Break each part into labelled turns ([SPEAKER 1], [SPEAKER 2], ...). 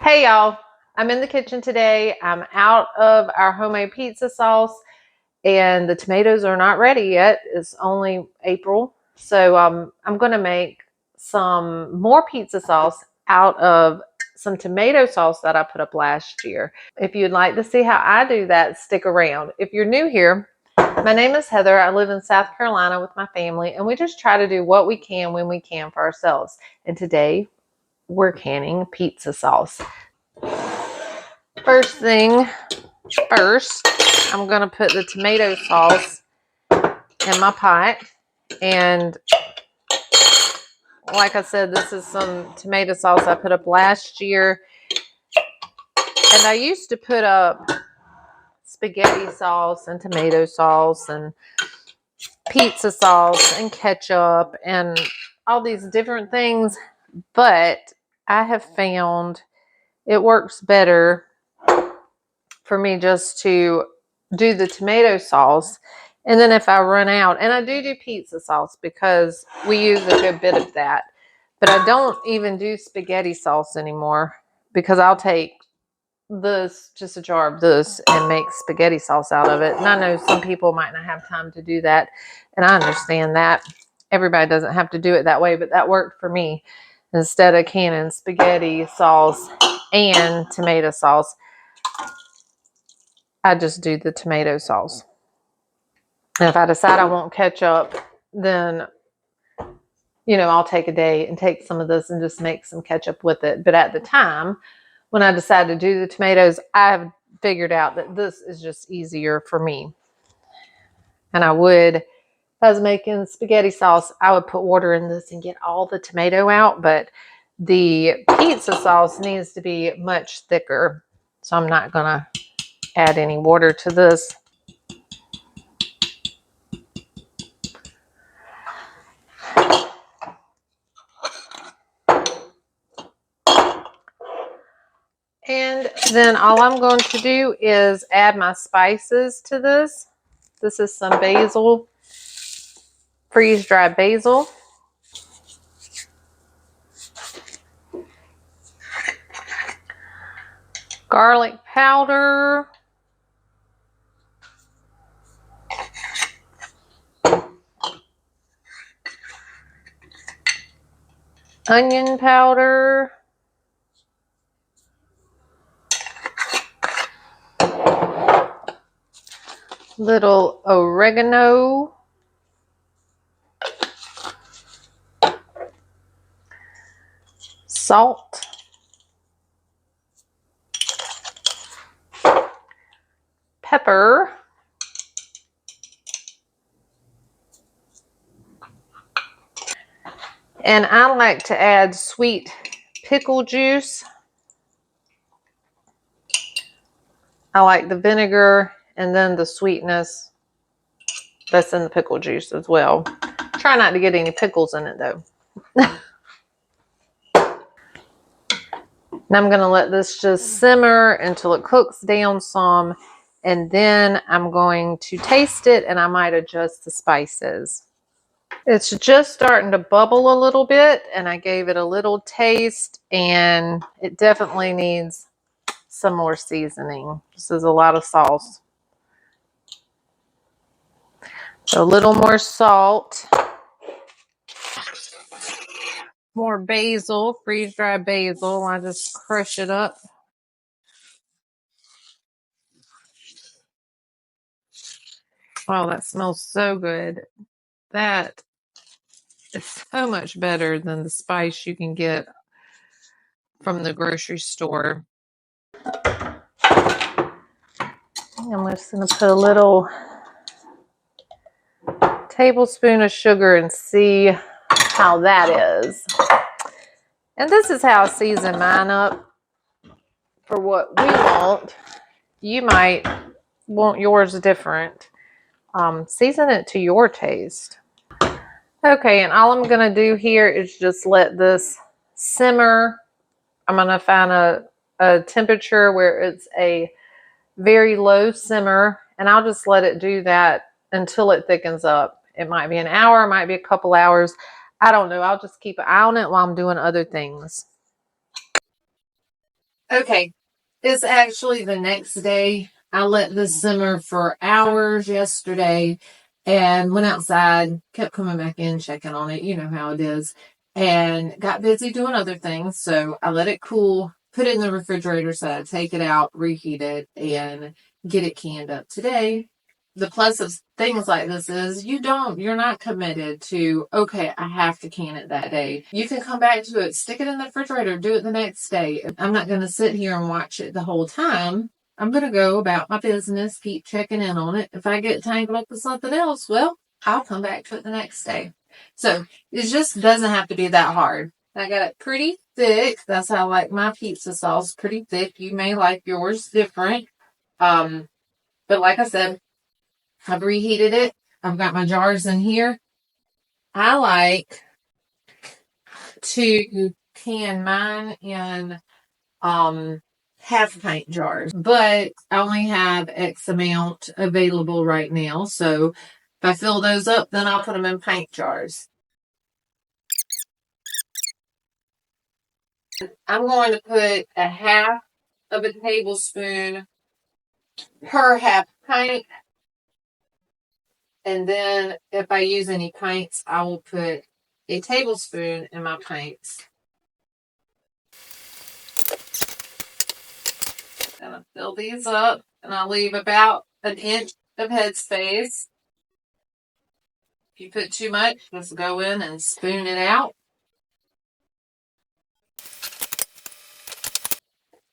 [SPEAKER 1] Hey y'all, I'm in the kitchen today. I'm out of our homemade pizza sauce and the tomatoes are not ready yet. It's only April. So I'm going to make some more pizza sauce out of some tomato sauce that I put up last year. If you'd like to see how I do that, stick around. If you're new here, my name is Heather. I live in South Carolina with my family and we just try to do what we can when we can for ourselves. And today we're canning pizza sauce. First thing first, I'm going to put the tomato sauce in my pot. And like I said, this is some tomato sauce I put up last year. And I used to put up spaghetti sauce and tomato sauce and pizza sauce and ketchup and all these different things. But I have found it works better for me just to do the tomato sauce. And then if I run out, and I do pizza sauce because we use a good bit of that, but I don't even do spaghetti sauce anymore because I'll take this, just a jar of this, and make spaghetti sauce out of it. And I know some people might not have time to do that, and I understand that. Everybody doesn't have to do it that way, but that worked for me. Instead of canning spaghetti sauce and tomato sauce, I just do the tomato sauce. And if I decide I want ketchup, then, I'll take a day and take some of this and just make some ketchup with it. But at the time, when I decided to do the tomatoes, I've figured out that this is just easier for me. And if I was making spaghetti sauce, I would put water in this and get all the tomato out. But the pizza sauce needs to be much thicker. So I'm not going to add any water to this. And then all I'm going to do is add my spices to this. This is some basil, freeze-dried basil. Garlic powder. Onion powder. Little oregano. Salt. Pepper. And I like to add sweet pickle juice. I like the vinegar and then the sweetness that's in the pickle juice as well. Try not to get any pickles in it though. And I'm going to let this just simmer until it cooks down some. And then I'm going to taste it and I might adjust the spices. It's just starting to bubble a little bit and I gave it a little taste and it definitely needs some more seasoning. This is a lot of sauce. So a little more salt. More basil, freeze-dried basil. I just crush it up. Oh, that smells so good. That is so much better than the spice you can get from the grocery store. I'm just going to put a little tablespoon of sugar and see how that is. And this is how I season mine up for what we want. You might want yours different. Season it to your taste. Okay, and all I'm going to do here is just let this simmer. I'm going to find a temperature where it's a very low simmer, and I'll just let it do that until it thickens up. It might be an hour, it might be a couple hours. I don't know. I'll just keep an eye on it while I'm doing other things. Okay, it's actually the next day. I let this simmer for hours yesterday and went outside, kept coming back in, checking on it. You know how it is. And got busy doing other things. So I let it cool, put it in the refrigerator, so I take it out, reheat it, and get it canned up today. The plus of things like this is you're not committed to, okay, I have to can it that day. You can come back to it, stick it in the refrigerator, do it the next day. I'm not going to sit here and watch it the whole time. I'm going to go about my business, keep checking in on it. If I get tangled up with something else, well, I'll come back to it the next day. So it just doesn't have to be that hard. I got it pretty thick. That's how I like my pizza sauce, pretty thick. You may like yours different. But like I said, I've reheated it. I've got my jars in here. I like to can mine in half pint jars, but I only have X amount available right now. So if I fill those up, then I'll put them in pint jars. I'm going to put a half of a tablespoon per half pint. And then if I use any pints, I will put a tablespoon in my pints. And I'll fill these up and I'll leave about an inch of headspace. If you put too much, just go in and spoon it out.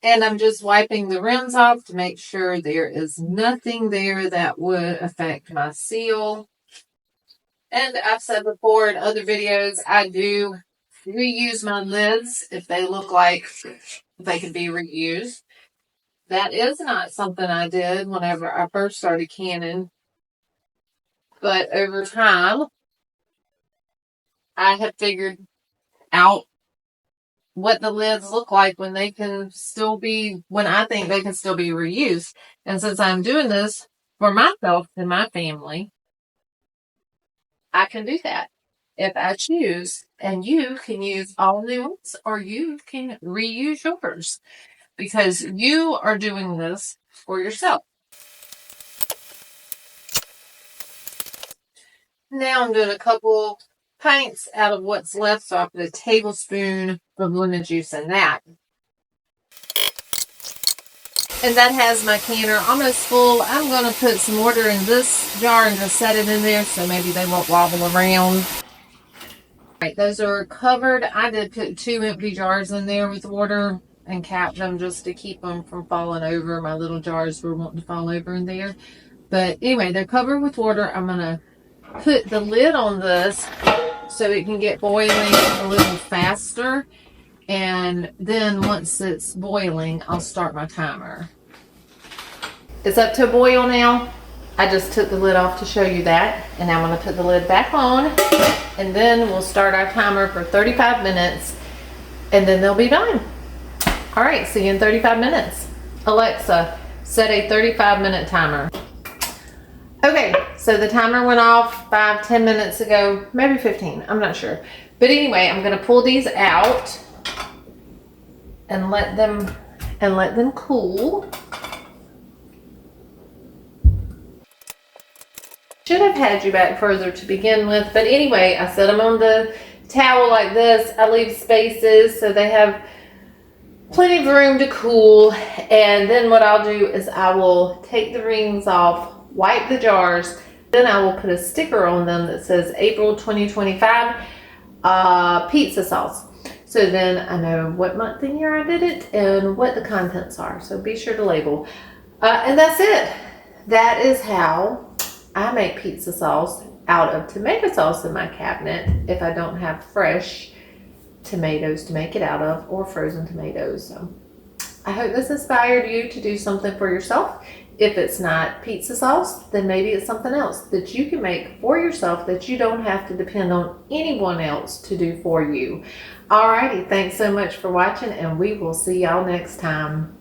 [SPEAKER 1] And I'm just wiping the rims off to make sure there is nothing there that would affect my seal. And I've said before in other videos, I do reuse my lids if they look like they could be reused. That is not something I did whenever I first started canning. But over time, I have figured out what the lids look like when I think they can still be reused. And since I'm doing this for myself and my family, I can do that if I choose. And you can use all new ones or you can reuse yours because you are doing this for yourself. Now I'm doing a couple pints out of what's left, so I'll put a tablespoon of lemon juice in that. And that has my canner almost full. I'm going to put some water in this jar and just set it in there so maybe they won't wobble around. Alright, those are covered. I did put 2 empty jars in there with water and capped them just to keep them from falling over. My little jars were wanting to fall over in there. But anyway, they're covered with water. I'm going to put the lid on this so it can get boiling a little faster. And then once it's boiling, I'll start my timer. It's up to a boil now. I just took the lid off to show you that. And now I'm going to put the lid back on. And then we'll start our timer for 35 minutes. And then they'll be done. All right, see you in 35 minutes. Alexa, set a 35-minute timer. Okay, so the timer went off 5-10 minutes ago, maybe 15, I'm not sure. But anyway, I'm gonna pull these out and let them cool. Should have had you back further to begin with, but anyway, I set them on the towel like this. I leave spaces so they have plenty of room to cool. And then what I'll do is I will take the rings off, wipe the jars, then I will put a sticker on them that says April 2025 pizza sauce. So then I know what month and year I did it and what the contents are. So be sure to label. And that's it. That is how I make pizza sauce out of tomato sauce in my cabinet if I don't have fresh tomatoes to make it out of or frozen tomatoes. So I hope this inspired you to do something for yourself. If it's not pizza sauce, then maybe it's something else that you can make for yourself that you don't have to depend on anyone else to do for you. Alrighty, thanks so much for watching and we will see y'all next time.